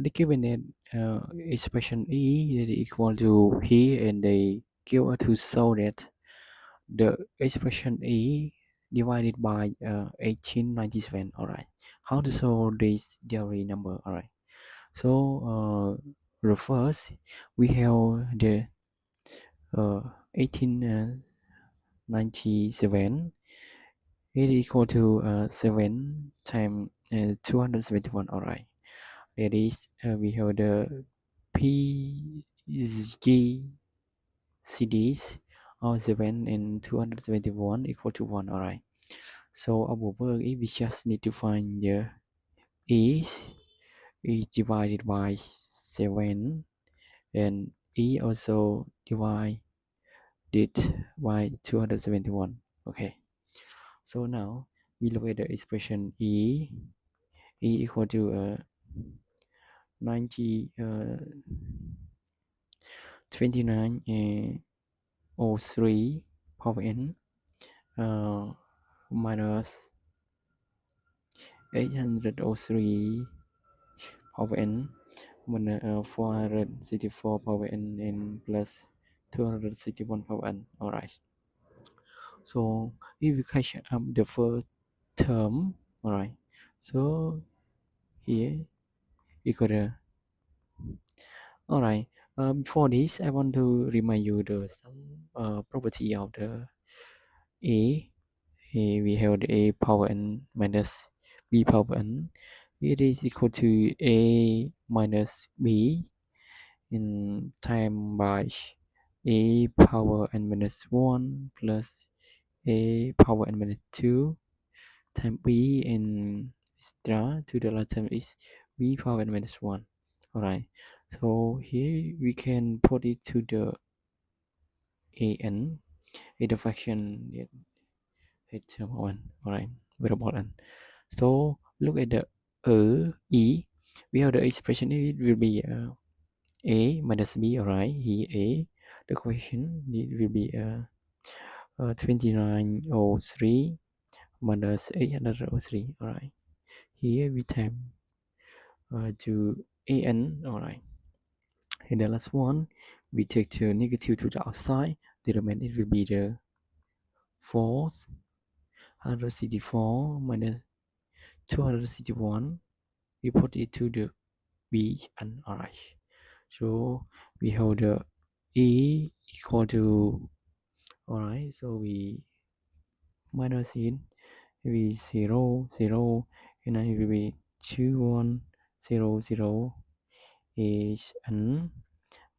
the given expression e that is equal to here, and they give us to show that the expression e divided by 1897. All right, how to solve this theory number? All right, so the first we have the 1897 it equal to 7 times 271. All right, that is we have the PG CDs or 7 and 271 equal to 1. All right, so our work is we just need to find the is divided by 7, and e also divided by 271. Okay, so now we look at the expression e equal to 2903 power n minus 803 power n 464 power n and plus 261 power n. All right, so if we catch up the first term, all right, so here equal to, all right, before this I want to remind you the some property of the a. We have the a power n minus b power n. It is equal to a minus b in time by a power n minus 1 plus a power n minus 2 time b and extra to the last term is b power n minus 1. All right, so here we can put it to the an in the fraction term 1. All right, variable n. So look at the e. We have the expression it will be a minus b. All right, here a. The question it will be 2903 minus 803. All right, here we time to an. All right, and the last one we take the negative to the outside. The remainder it will be the 464 minus 261. We put it to the b and all right, so we have the e equal to, all right, so we minus it, we 0 0, and then it will be 2 1 0 0 is n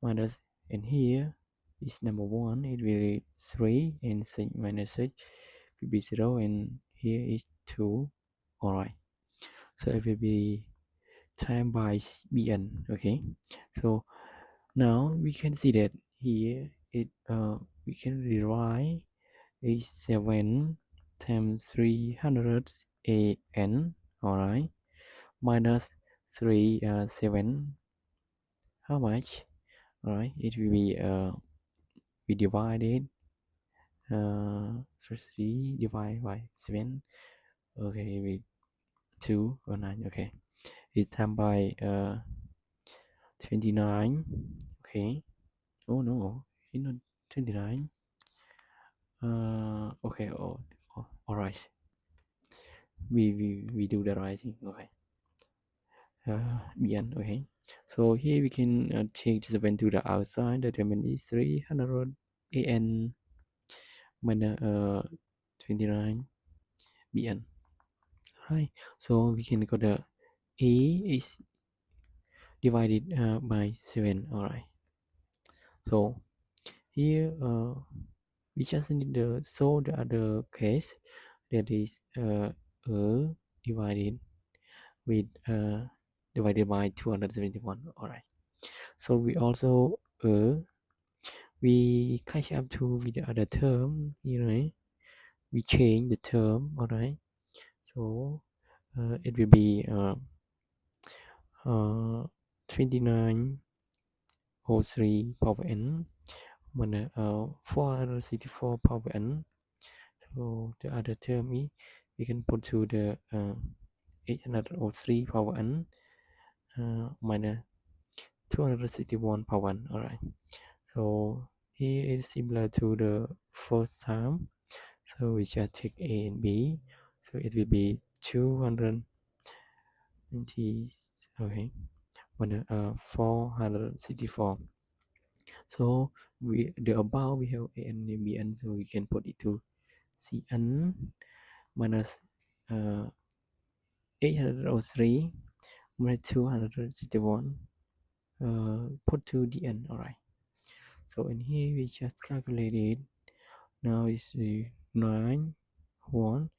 minus, and here is number 1, it will be 3, and 6 minus 6 will be 0, and here is 2. All right, so it will be time by bn. Okay, so now we can see that here it we can rewrite is 7 times 300 an. All right, minus 3 7, how much? All right, it will be we divided 3 divided by 7. Okay, with 2 or 9. Okay, it's times by 29. Okay, oh no, it's not 29. Okay, all right, we do the right thing. Okay, bn. Okay, so here we can take 7 to the outside. The remainder is 300 an minus 29 bn. Right, so we can go the a is divided by 7. All right, so here we just need to solve the other case, that is divided with divided by 271. All right, so we also we catch up to with the other term, you know, we change the term. All right, so it will be 2903 power n minus 464 power n. So the other term is we can put to the 803 power n minus 261 power 1. Alright, so here is similar to the first time, so we just take A and B, so it will be 290, okay, minus 464. So the above we have A and B, and so we can put it to Cn minus 803 minus 261, put to the end. Alright, so in here we just calculate it. Now it's 9, 1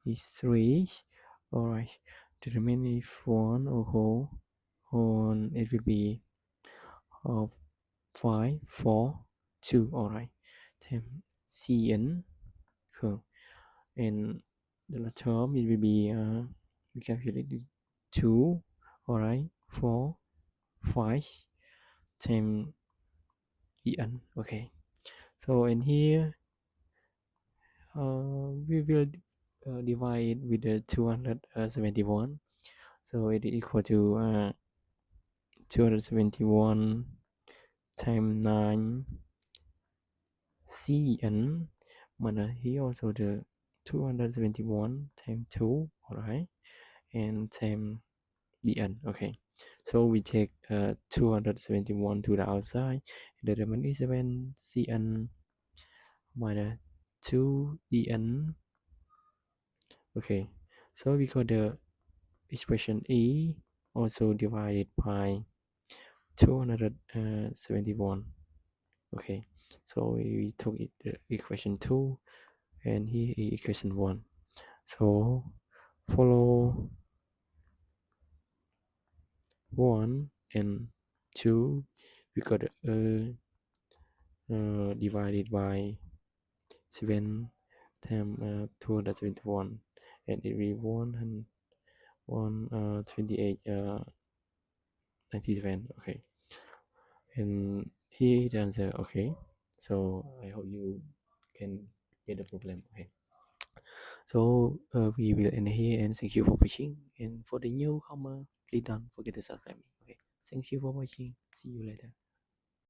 is 3. Alright, the remaining is 1 or whole, on it will be 5, 4, 2. Alright, then Cn, and the last term it will be we calculate 2. Alright, 4, 5 times En. Okay, so in here we will divide with the 271, so it is equal to 271 times 9 Cn minus here also the 271 times 2. Alright, and times the n. Okay, so we take 271 to the outside, the remaining is 7 Cn minus 2 dn. Okay, so we got the expression E also divided by 271. Okay, so we took it the equation 2, and here is equation 1. So follow 1 and 2, we got divided by 7 times 271, and it will be 128 97. Okay, and here the answer. Okay, so I hope you can get the problem. Okay, so we will end here, and thank you for watching. And for the newcomer, please don't forget to subscribe me. Okay, thank you for watching. See you later.